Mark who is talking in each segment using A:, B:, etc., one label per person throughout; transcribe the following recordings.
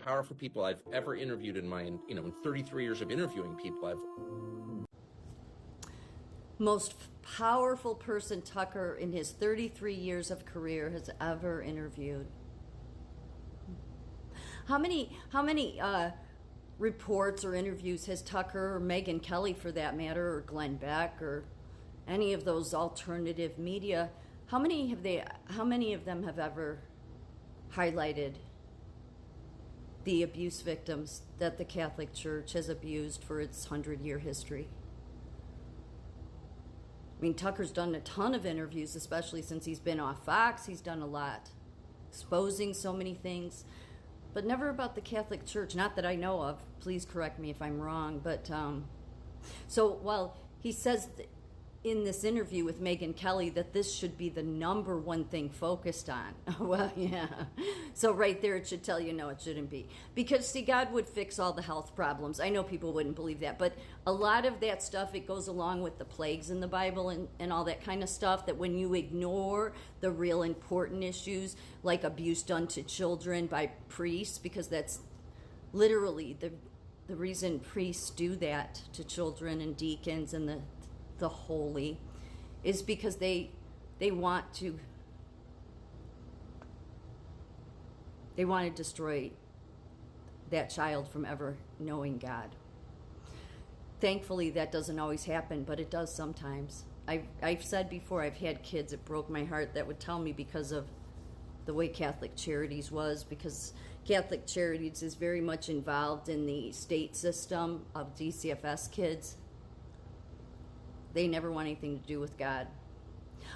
A: powerful people I've ever interviewed in my, in 33 years of interviewing people.
B: Most powerful person Tucker in his 33 years of career has ever interviewed. How many reports or interviews has Tucker or Megyn Kelly, for that matter, or Glenn Beck or any of those alternative media, how many of them have ever highlighted the abuse victims that the Catholic Church has abused for its 100-year history? I mean, Tucker's done a ton of interviews, especially since he's been off Fox. He's done a lot, exposing so many things, but never about the Catholic Church, not that I know of. Please correct me if I'm wrong. But so while he says in this interview with Megyn Kelly that this should be the number one thing focused on, well, yeah. So right there it should tell you, no, it shouldn't be. Because, see, God would fix all the health problems. I know people wouldn't believe that, but a lot of that stuff, it goes along with the plagues in the Bible and all that kind of stuff, that when you ignore the real important issues, like abuse done to children by priests, because that's literally the reason priests do that to children and deacons and the holy, is because they want to destroy that child from ever knowing God. Thankfully, that doesn't always happen, but it does sometimes. I've said before, I've had kids, it broke my heart, that would tell me because of the way Catholic Charities was, because Catholic Charities is very much involved in the state system of DCFS kids. They never want anything to do with God.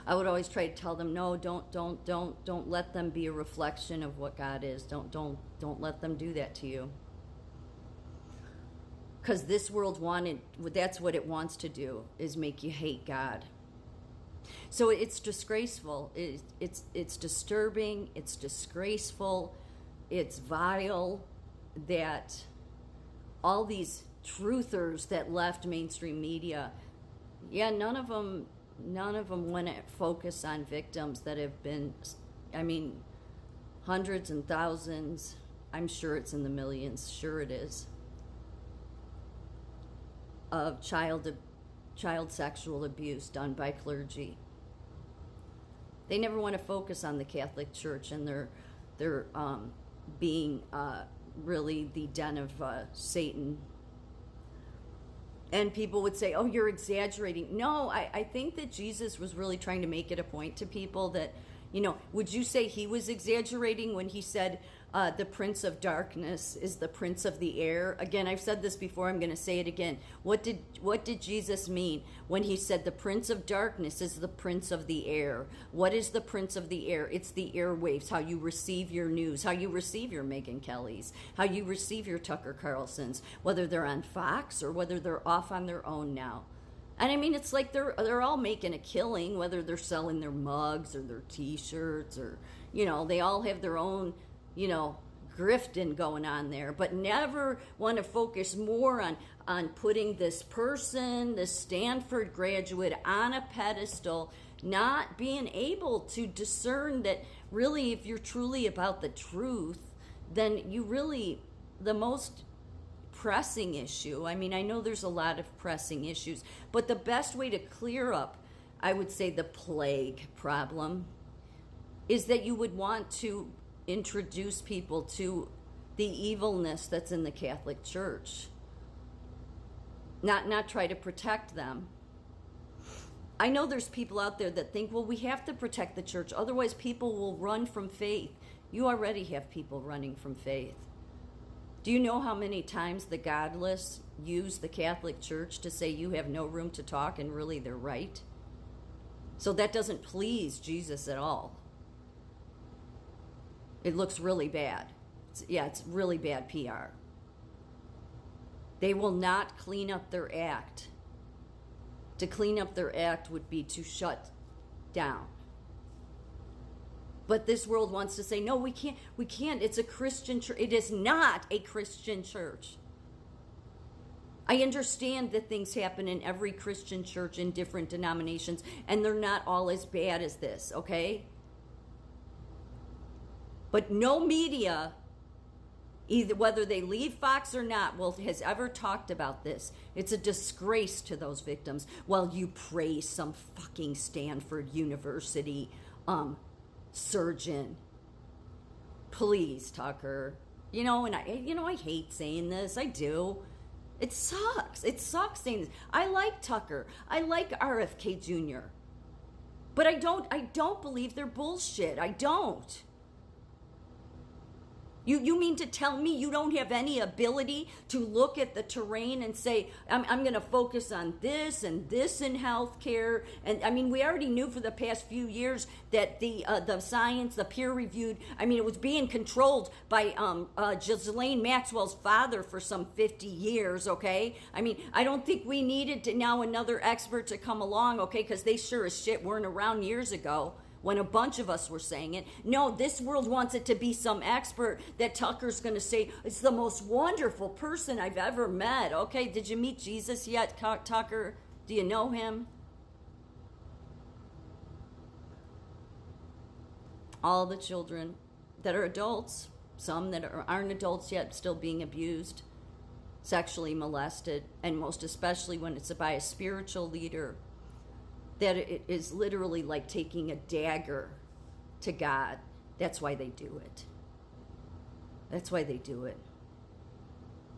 B: I would always try to tell them, no, don't let them be a reflection of what God is. Don't let them do that to you. Because this world that's what it wants to do, is make you hate God. So it's disgraceful. It's disturbing. It's disgraceful. It's vile that all these truthers that left mainstream media, yeah, none of them want to focus on victims that have been, I mean, hundreds and thousands. I'm sure it's in the millions. Sure it is. Of child sexual abuse done by clergy. They never want to focus on the Catholic Church and their being really the den of Satan. And people would say, oh, you're exaggerating. No, I think that Jesus was really trying to make it a point to people that, would you say he was exaggerating when he said the prince of darkness is the prince of the air? Again, I've said this before, I'm going to say it again. What did Jesus mean when he said the prince of darkness is the prince of the air? What is the prince of the air? It's the airwaves, how you receive your news, how you receive your Megyn Kellys, how you receive your Tucker Carlsons, whether they're on Fox or whether they're off on their own now. And I mean, it's like they're all making a killing, whether they're selling their mugs or their T-shirts or, they all have their own, grifting going on there, but never want to focus more on putting this person, this Stanford graduate, on a pedestal, not being able to discern that really, if you're truly about the truth, then you really, the most pressing issue, I mean, I know there's a lot of pressing issues, but the best way to clear up, I would say, the plague problem is that you would want to introduce people to the evilness that's in the Catholic Church, not try to protect them. I know there's people out there that think, well, we have to protect the church, otherwise people will run from faith. You already have people running from faith. Do you know how many times the godless use the Catholic Church to say you have no room to talk, and really they're right? So that doesn't please Jesus at all. It looks really bad. It's really bad PR. They will not clean up their act. To clean up their act would be to shut down. But this world wants to say, no, we can't. It's a Christian church. It is not a Christian church. I understand that things happen in every Christian church in different denominations, and they're not all as bad as this, okay? But no media Either whether they leave Fox or not, has ever talked about this. It's a disgrace to those victims. While you praise some fucking Stanford University surgeon. Please, Tucker. And I hate saying this. I do. It sucks. It sucks saying this. I like Tucker. I like RFK Jr. But I don't believe they're bullshit. I don't. You mean to tell me you don't have any ability to look at the terrain and say, I'm going to focus on this and this in healthcare? And I mean, we already knew for the past few years that the science, the peer-reviewed, it was being controlled by Ghislaine Maxwell's father for some 50 years, okay? I don't think we needed now another expert to come along, okay? Because they sure as shit weren't around years ago when a bunch of us were saying it. No, this world wants it to be some expert that Tucker's going to say, it's the most wonderful person I've ever met. Okay, did you meet Jesus yet, Tucker? Do you know him? All the children that are adults, some that aren't adults yet, still being abused, sexually molested, and most especially when it's by a spiritual leader, that it is literally like taking a dagger to God. That's why they do it. That's why they do it.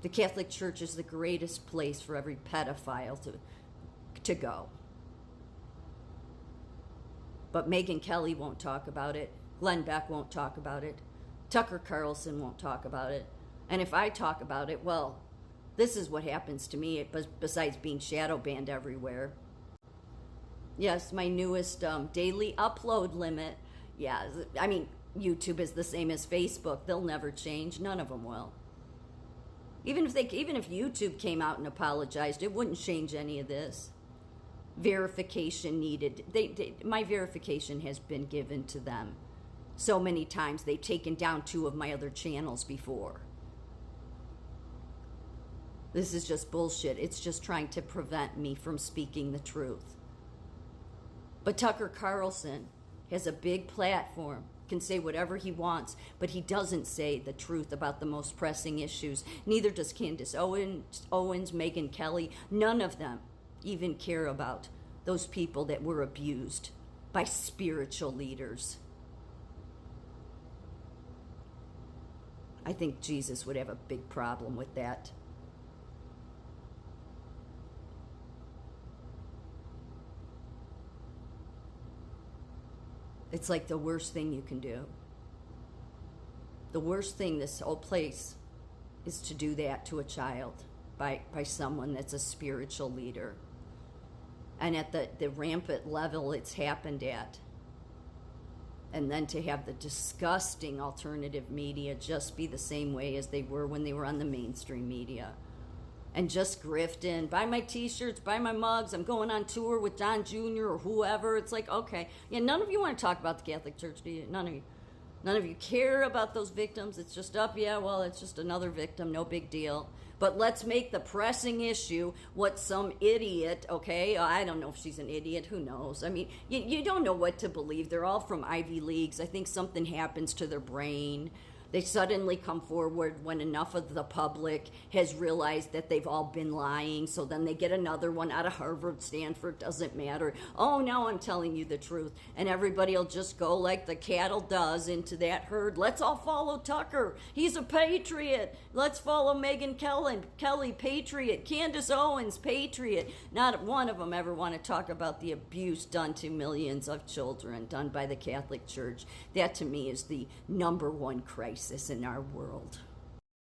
B: The Catholic Church is the greatest place for every pedophile to go. But Megyn Kelly won't talk about it. Glenn Beck won't talk about it. Tucker Carlson won't talk about it. And if I talk about it, well, this is what happens to me besides being shadow banned everywhere. Yes, my newest daily upload limit. Yeah, YouTube is the same as Facebook. They'll never change. None of them will. Even if YouTube came out and apologized, it wouldn't change any of this. Verification needed. My verification has been given to them so many times. They've taken down 2 of my other channels before. This is just bullshit. It's just trying to prevent me from speaking the truth. But Tucker Carlson has a big platform, can say whatever he wants, but he doesn't say the truth about the most pressing issues. Neither does Candace Owens, Megyn Kelly. None of them even care about those people that were abused by spiritual leaders. I think Jesus would have a big problem with that. It's like the worst thing you can do. The worst thing this whole place is to do that to a child by someone that's a spiritual leader. And at the rampant level it's happened at. And then to have the disgusting alternative media just be the same way as they were when they were on the mainstream media. And just grifting, buy my t-shirts, buy my mugs, I'm going on tour with Don Jr. or whoever. It's like, okay. Yeah, none of you want to talk about the Catholic Church, do you? None of you. None of you care about those victims. It's just it's just another victim, no big deal. But let's make the pressing issue what some idiot, okay? I don't know if she's an idiot, who knows? You don't know what to believe. They're all from Ivy Leagues. I think something happens to their brain. They suddenly come forward when enough of the public has realized that they've all been lying. So then they get another one out of Harvard, Stanford, doesn't matter. Oh, now I'm telling you the truth. And everybody will just go like the cattle does into that herd. Let's all follow Tucker. He's a patriot. Let's follow Megyn Kelly, patriot. Candace Owens, patriot. Not one of them ever want to talk about the abuse done to millions of children done by the Catholic Church. That to me is the number one crisis in our world.